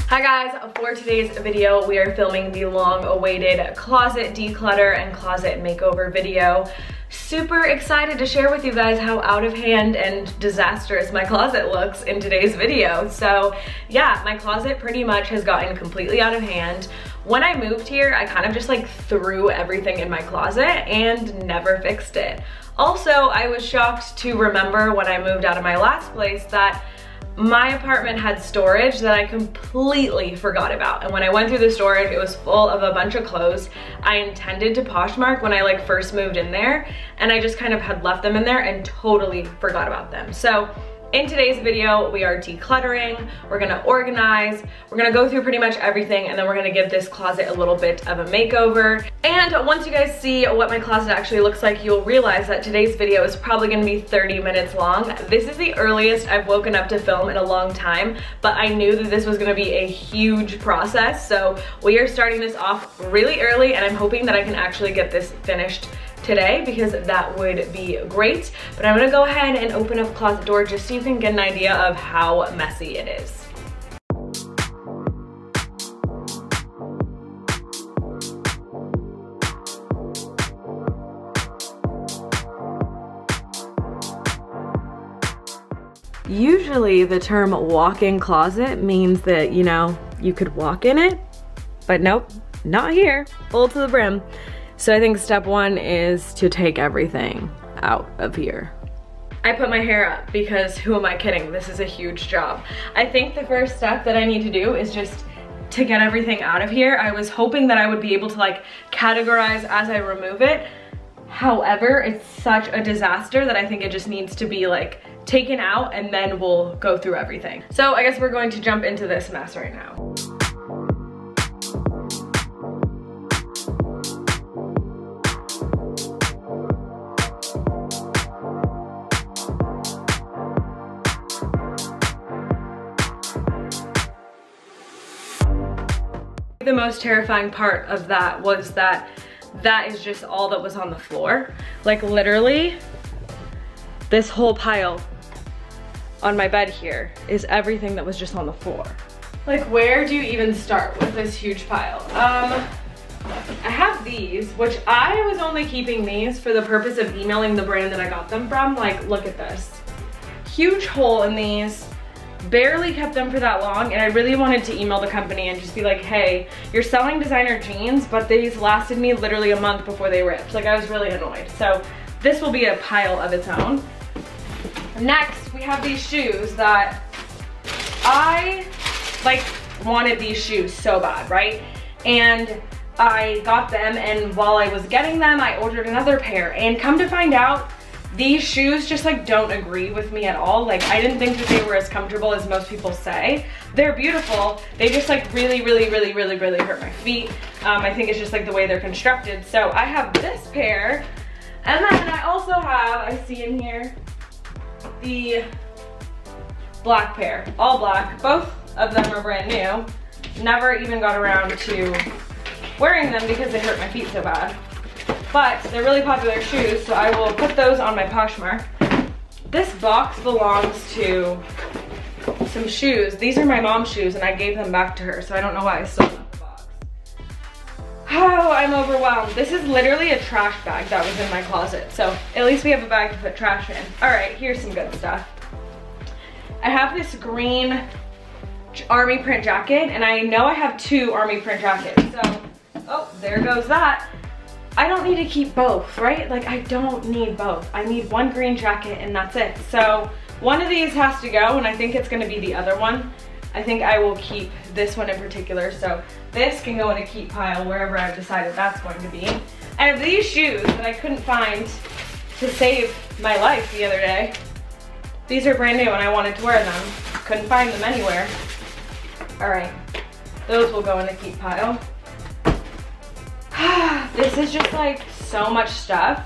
Hi guys, for today's video, we are filming the long-awaited closet declutter and closet makeover video. Super excited to share with you guys how out of hand and disastrous my closet looks in today's video. So yeah, my closet pretty much has gotten completely out of hand. When I moved here, I kind of just like threw everything in my closet and never fixed it. Also, I was shocked to remember when I moved out of my last place that my apartment had storage that I completely forgot about. And when I went through the storage, it was full of a bunch of clothes I intended to Poshmark when I like first moved in there. And I just kind of had left them in there and totally forgot about them. So in today's video, we are decluttering, we're gonna organize, we're gonna go through pretty much everything, and then we're gonna give this closet a little bit of a makeover. And once you guys see what my closet actually looks like, you'll realize that today's video is probably gonna be 30 minutes long. This is the earliest I've woken up to film in a long time, but I knew that this was gonna be a huge process, so we are starting this off really early, and I'm hoping that I can actually get this finished today because that would be great. But I'm gonna go ahead and open up the closet door just so you can get an idea of how messy it is. Usually the term walk-in closet means that, you know, you could walk in it, but nope, not here, full to the brim. So I think step one is to take everything out of here. I put my hair up because who am I kidding? This is a huge job. I think the first step that I need to do is just to get everything out of here. I was hoping that I would be able to like categorize as I remove it. However, it's such a disaster that I think it just needs to be like taken out and then we'll go through everything. So I guess we're going to jump into this mess right now. The most terrifying part of that was that is just all that was on the floor. Like literally, this whole pile on my bed here is everything that was just on the floor. Like where do you even start with this huge pile? I have these, which I was only keeping these for the purpose of emailing the brand that I got them from. Like look at this. Huge hole in these. Barely kept them for that long, and I really wanted to email the company and just be like, hey, you're selling designer jeans, but these lasted me literally a month before they ripped. Like I was really annoyed. So this will be a pile of its own. Next, we have these shoes that I like wanted these shoes so bad, right? And I got them, and while I was getting them, I ordered another pair, and come to find out, these shoes just like don't agree with me at all. Like I didn't think that they were as comfortable as most people say. They're beautiful. They just like really hurt my feet. I think it's just like the way they're constructed. So I have this pair, and then I also have, I see in here, the black pair, all black. Both of them are brand new. Never even got around to wearing them because they hurt my feet so bad. But they're really popular shoes, so I will put those on my Poshmark. This box belongs to some shoes. These are my mom's shoes, and I gave them back to her, so I don't know why I still have the box. Oh, I'm overwhelmed. This is literally a trash bag that was in my closet, so at least we have a bag to put trash in. All right, here's some good stuff. I have this green army print jacket, and I know I have two army print jackets, so, oh, there goes that. I don't need to keep both, right? Like I don't need both. I need one green jacket and that's it. So one of these has to go, and I think it's gonna be the other one. I think I will keep this one in particular. So this can go in a keep pile wherever I've decided that's going to be. I have these shoes that I couldn't find to save my life the other day. These are brand new and I wanted to wear them. Couldn't find them anywhere. All right, those will go in the keep pile. This is just like so much stuff,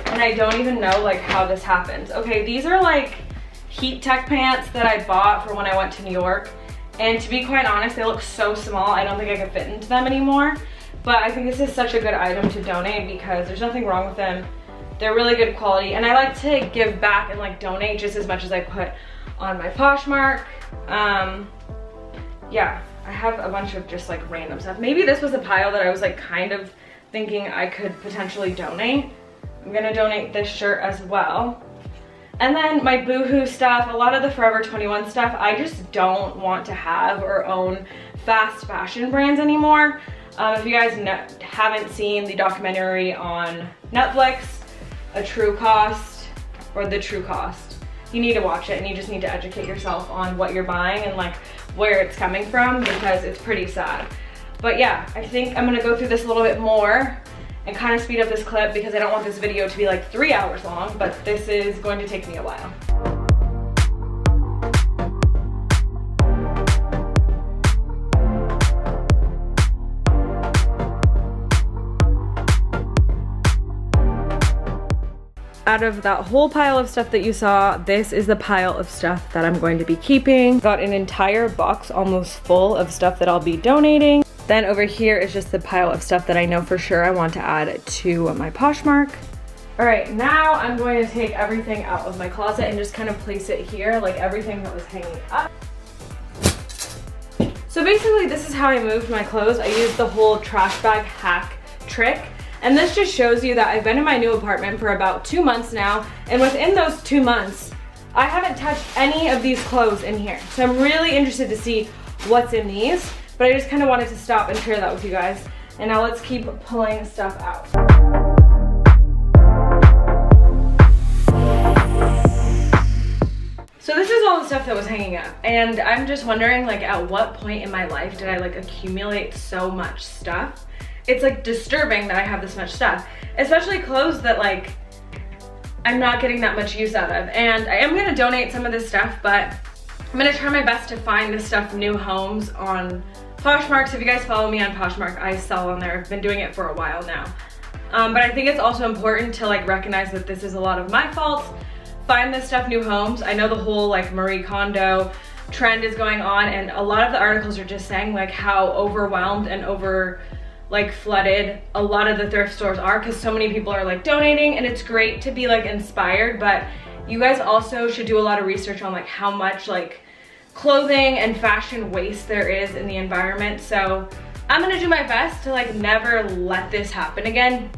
and I don't even know like how this happens. Okay, these are like heat tech pants that I bought for when I went to New York, and to be quite honest, they look so small I don't think I could fit into them anymore. But I think this is such a good item to donate because there's nothing wrong with them. They're really good quality, and I like to give back and like donate just as much as I put on my Poshmark. Yeah, I have a bunch of just like random stuff. Maybe this was a pile that I was like kind of thinking I could potentially donate. I'm gonna donate this shirt as well. And then my Boohoo stuff, a lot of the Forever 21 stuff, I just don't want to have or own fast fashion brands anymore. If you guys haven't seen the documentary on Netflix, A True Cost or The True Cost, you need to watch it and you just need to educate yourself on what you're buying and like where it's coming from, because it's pretty sad. But yeah, I think I'm gonna go through this a little bit more and kind of speed up this clip because I don't want this video to be like 3 hours long, but this is going to take me a while. Out of that whole pile of stuff that you saw, this is the pile of stuff that I'm going to be keeping. Got an entire box almost full of stuff that I'll be donating. Then over here is just the pile of stuff that I know for sure I want to add to my Poshmark. All right, now I'm going to take everything out of my closet and just kind of place it here, like everything that was hanging up. So basically this is how I moved my clothes. I used the whole trash bag hack trick. And this just shows you that I've been in my new apartment for about 2 months now, and within those 2 months, I haven't touched any of these clothes in here. So I'm really interested to see what's in these, but I just kind of wanted to stop and share that with you guys. And now let's keep pulling stuff out. So this is all the stuff that was hanging up, and I'm just wondering, like, at what point in my life did I like accumulate so much stuff? It's like disturbing that I have this much stuff, especially clothes that like I'm not getting that much use out of. And I am gonna donate some of this stuff, but I'm gonna try my best to find this stuff new homes on Poshmark. So if you guys follow me on Poshmark, I sell on there. I've been doing it for a while now. But I think it's also important to like recognize that this is a lot of my fault. Find this stuff new homes. I know the whole like Marie Kondo trend is going on, and a lot of the articles are just saying like how overwhelmed and flooded a lot of the thrift stores are, because so many people are like donating, and it's great to be like inspired, but you guys also should do a lot of research on like how much like clothing and fashion waste there is in the environment. So I'm gonna do my best to like never let this happen again.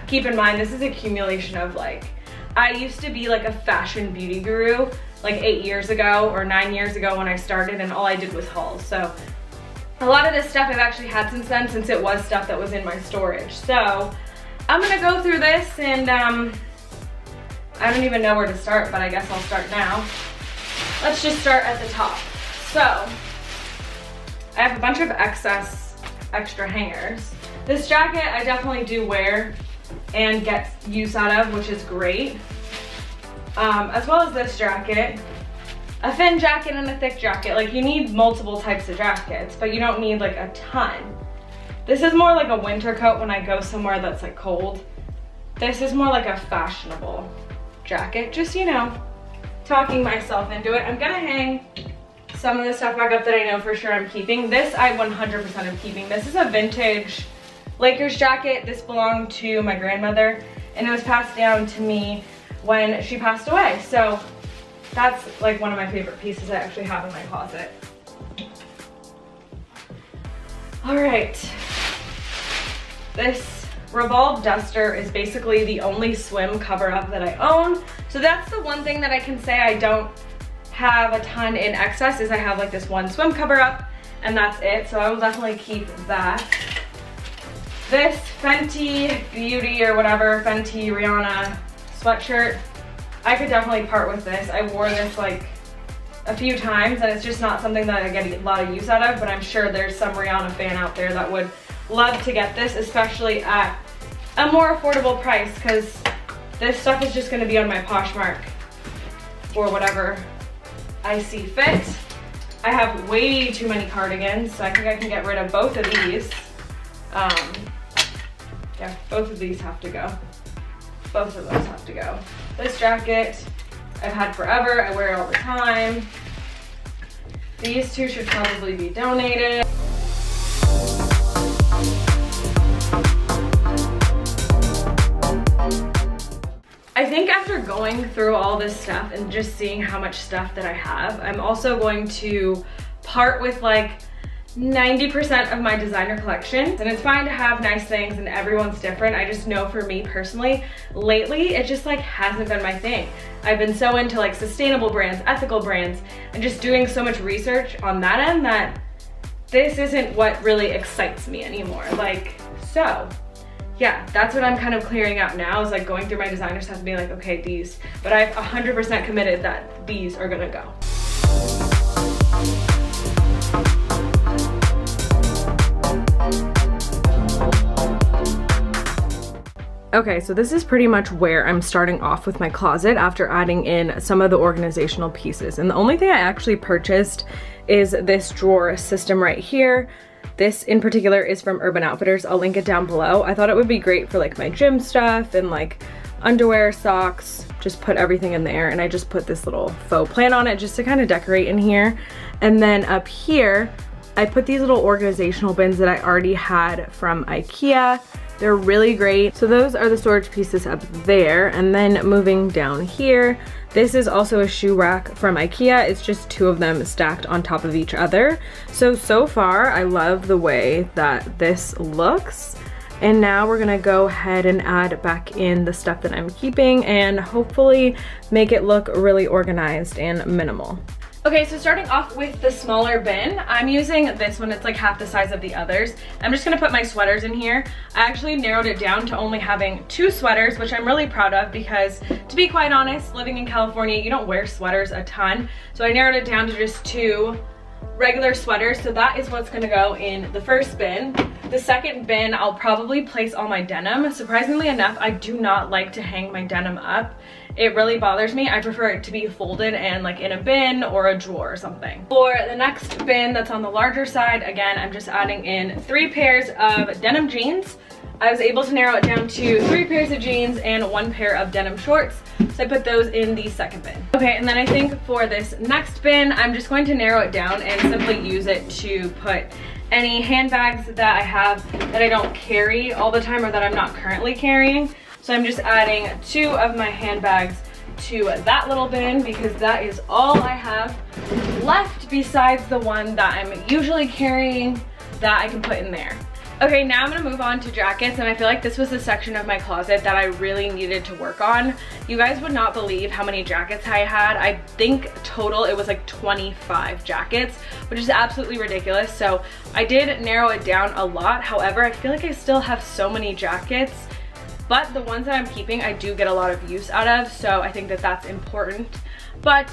Keep in mind, this is accumulation of like, I used to be like a fashion beauty guru like 8 years ago or 9 years ago when I started, and all I did was hauls. So a lot of this stuff I've actually had since then, since it was stuff that was in my storage. So I'm gonna go through this, and I don't even know where to start, but I guess I'll start now. Let's just start at the top. So I have a bunch of extra hangers. This jacket I definitely do wear and get use out of, which is great. As well as this jacket. A thin jacket and a thick jacket. Like, you need multiple types of jackets, but you don't need like a ton. This is more like a winter coat when I go somewhere that's like cold. This is more like a fashionable jacket, just, you know, talking myself into it. I'm gonna hang some of the stuff back up that I know for sure I'm keeping. This I 100% am keeping. This is a vintage Lakers jacket. This belonged to my grandmother, and it was passed down to me when she passed away. So that's like one of my favorite pieces I actually have in my closet. All right, this Revolve duster is basically the only swim cover up that I own. So that's the one thing that I can say I don't have a ton in excess, is I have like this one swim cover up, and that's it. So I will definitely keep that. This Fenty Beauty or whatever, Fenty Rihanna sweatshirt, I could definitely part with this. I wore this like a few times, and it's just not something that I get a lot of use out of, but I'm sure there's some Rihanna fan out there that would love to get this, especially at a more affordable price, because this stuff is just gonna be on my Poshmark for whatever I see fit. I have way too many cardigans, so I think I can get rid of both of these. Yeah, both of these have to go. Both of those have to go. This jacket I've had forever, I wear it all the time. These two should probably be donated. I think after going through all this stuff and just seeing how much stuff that I have, I'm also going to part with like 90% of my designer collection, and it's fine to have nice things and everyone's different. I just know for me personally, lately it just like hasn't been my thing. I've been so into like sustainable brands, ethical brands, and just doing so much research on that end that this isn't what really excites me anymore. Like, so yeah, that's what I'm kind of clearing out now, is like going through my designer stuff and being like, okay, these, but I've 100% committed that these are gonna go. Okay, so this is pretty much where I'm starting off with my closet after adding in some of the organizational pieces. And the only thing I actually purchased is this drawer system right here. This in particular is from Urban Outfitters. I'll link it down below. I thought it would be great for like my gym stuff and like underwear, socks, just put everything in there. And I just put this little faux plant on it just to kind of decorate in here. And then up here, I put these little organizational bins that I already had from IKEA. They're really great. So those are the storage pieces up there. And then moving down here, this is also a shoe rack from IKEA. It's just two of them stacked on top of each other. So far, I love the way that this looks. And now we're gonna go ahead and add back in the stuff that I'm keeping and hopefully make it look really organized and minimal. Okay, so starting off with the smaller bin, I'm using this one. It's like half the size of the others. I'm just gonna put my sweaters in here. I actually narrowed it down to only having 2 sweaters, which I'm really proud of because, to be quite honest, living in California, you don't wear sweaters a ton. So I narrowed it down to just 2 regular sweaters. So that is what's gonna go in the first bin. The second bin, I'll probably place all my denim. Surprisingly enough, I do not like to hang my denim up. It really bothers me. I prefer it to be folded and like in a bin or a drawer or something. For the next bin that's on the larger side, again, I'm just adding in 3 pairs of denim jeans. I was able to narrow it down to 3 pairs of jeans and 1 pair of denim shorts. So I put those in the second bin. Okay, and then I think for this next bin, I'm just going to narrow it down and simply use it to put any handbags that I have that I don't carry all the time or that I'm not currently carrying. So I'm just adding 2 of my handbags to that little bin because that is all I have left besides the one that I'm usually carrying that I can put in there. Okay, now I'm gonna move on to jackets, and I feel like this was the section of my closet that I really needed to work on. You guys would not believe how many jackets I had. I think total it was like 25 jackets, which is absolutely ridiculous. So I did narrow it down a lot. However, I feel like I still have so many jackets, but the ones that I'm keeping, I do get a lot of use out of. So I think that that's important. But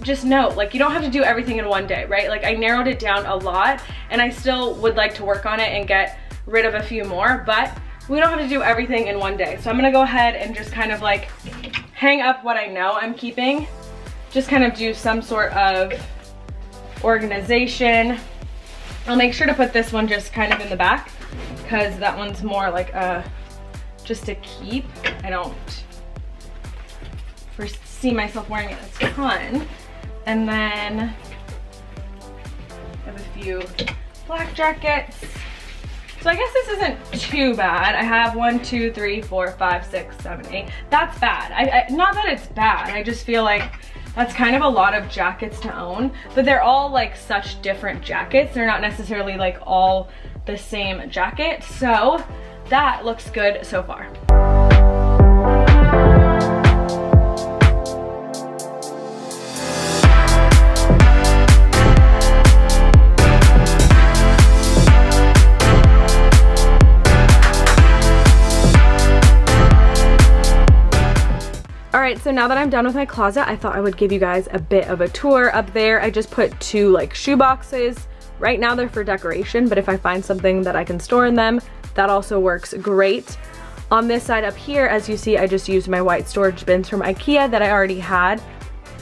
just note, like, you don't have to do everything in one day, right? Like, I narrowed it down a lot and I still would like to work on it and get rid of a few more, but we don't have to do everything in one day. So I'm gonna go ahead and just kind of like hang up what I know I'm keeping, just kind of do some sort of organization. I'll make sure to put this one just kind of in the back because that one's more like just to keep. I don't foresee myself wearing it a ton. And then I have a few black jackets. So I guess this isn't too bad. I have 1, 2, 3, 4, 5, 6, 7, 8. That's bad. Not that it's bad. I just feel like that's kind of a lot of jackets to own, but they're all like such different jackets. They're not necessarily like all the same jacket. So that looks good so far. Alright, so now that I'm done with my closet, I thought I would give you guys a bit of a tour. Up there, I just put 2 like shoe boxes. Right now they're for decoration, but if I find something that I can store in them, that also works great. On this side up here, as you see, I just used my white storage bins from IKEA that I already had.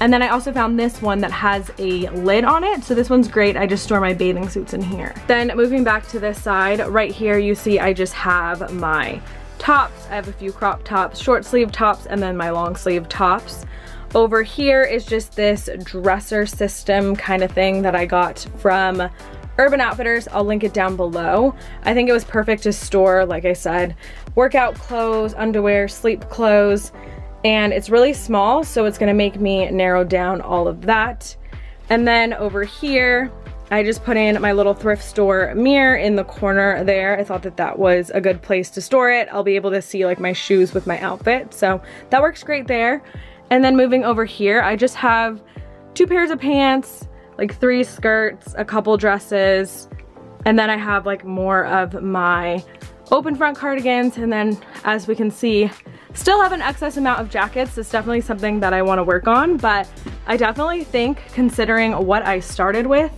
And then I also found this one that has a lid on it, so this one's great. I just store my bathing suits in here. Then moving back to this side, right here you see I just have my tops. I have a few crop tops, short sleeve tops, and then my long sleeve tops. Over here is just this dresser system kind of thing that I got from Urban Outfitters. I'll link it down below. I think it was perfect to store, like I said, workout clothes, underwear, sleep clothes, and it's really small, so it's gonna make me narrow down all of that. And then over here, I just put in my little thrift store mirror in the corner there. I thought that that was a good place to store it. I'll be able to see like my shoes with my outfit, so that works great there. And then moving over here, I just have 2 pairs of pants, like 3 skirts, a couple dresses, and then I have like more of my open front cardigans, and then as we can see, still have an excess amount of jackets. It's definitely something that I want to work on, but I definitely think, considering what I started with,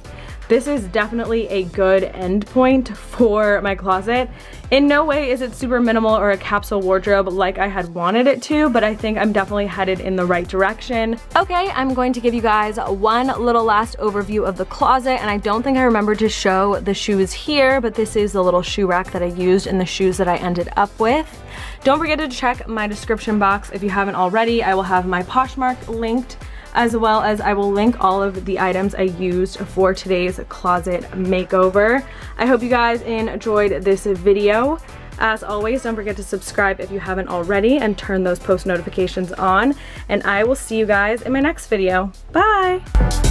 this is definitely a good end point for my closet. In no way is it super minimal or a capsule wardrobe like I had wanted it to, but I think I'm definitely headed in the right direction. Okay, I'm going to give you guys one little last overview of the closet, and I don't think I remember to show the shoes here, but this is the little shoe rack that I used and the shoes that I ended up with. Don't forget to check my description box if you haven't already. I will have my Poshmark linked, as well as I will link all of the items I used for today's closet makeover. I hope you guys enjoyed this video. As always, don't forget to subscribe if you haven't already and turn those post notifications on, and I will see you guys in my next video. Bye!